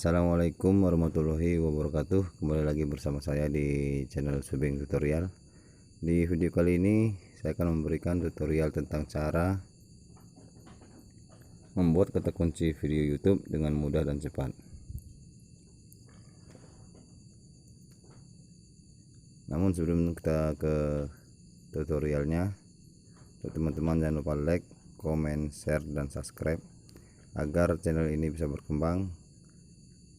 Assalamualaikum warahmatullahi wabarakatuh. Kembali lagi bersama saya di channel Subeng Tutorial. Di video kali ini saya akan memberikan tutorial tentang cara membuat kata kunci video YouTube dengan mudah dan cepat. Namun sebelum kita ke tutorialnya, teman-teman jangan lupa like, komen, share, dan subscribe agar channel ini bisa berkembang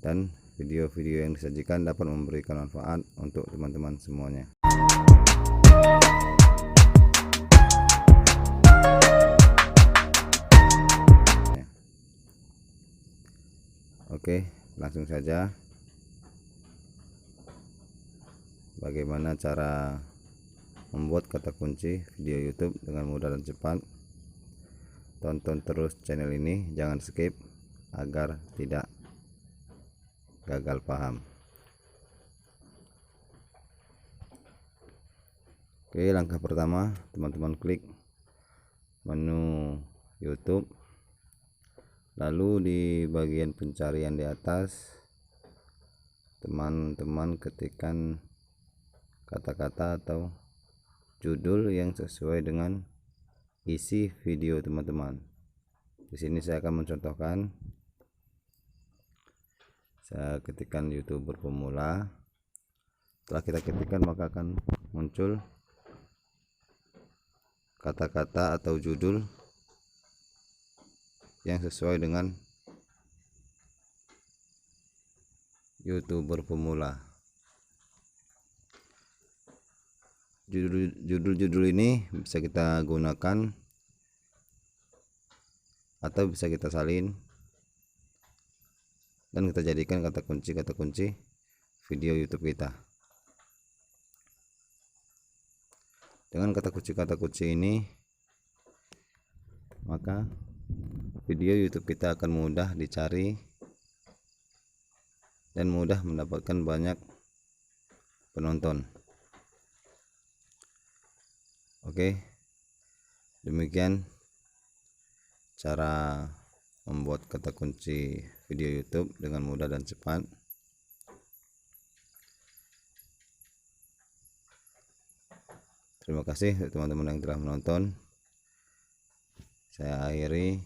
dan video-video yang disajikan dapat memberikan manfaat untuk teman-teman semuanya. Oke, langsung saja. Bagaimana cara membuat kata kunci video YouTube dengan mudah dan cepat? Tonton terus channel ini, jangan skip agar tidak gagal paham. Oke, langkah pertama, teman-teman klik menu YouTube, lalu di bagian pencarian di atas teman-teman ketikkan kata-kata atau judul yang sesuai dengan isi video teman-teman. Di sini saya akan mencontohkan. Saya ketikkan YouTuber pemula. Setelah kita ketikkan, maka akan muncul kata-kata atau judul yang sesuai dengan YouTuber pemula. Judul-judul ini bisa kita gunakan atau bisa kita salin dan kita jadikan kata kunci video YouTube kita. Dengan kata kunci ini, maka video YouTube kita akan mudah dicari dan mudah mendapatkan banyak penonton. Oke, demikian cara membuat kata kunci video YouTube dengan mudah dan cepat. Terima kasih teman-teman yang telah menonton. Saya akhiri.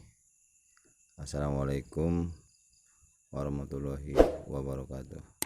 Assalamualaikum warahmatullahi wabarakatuh.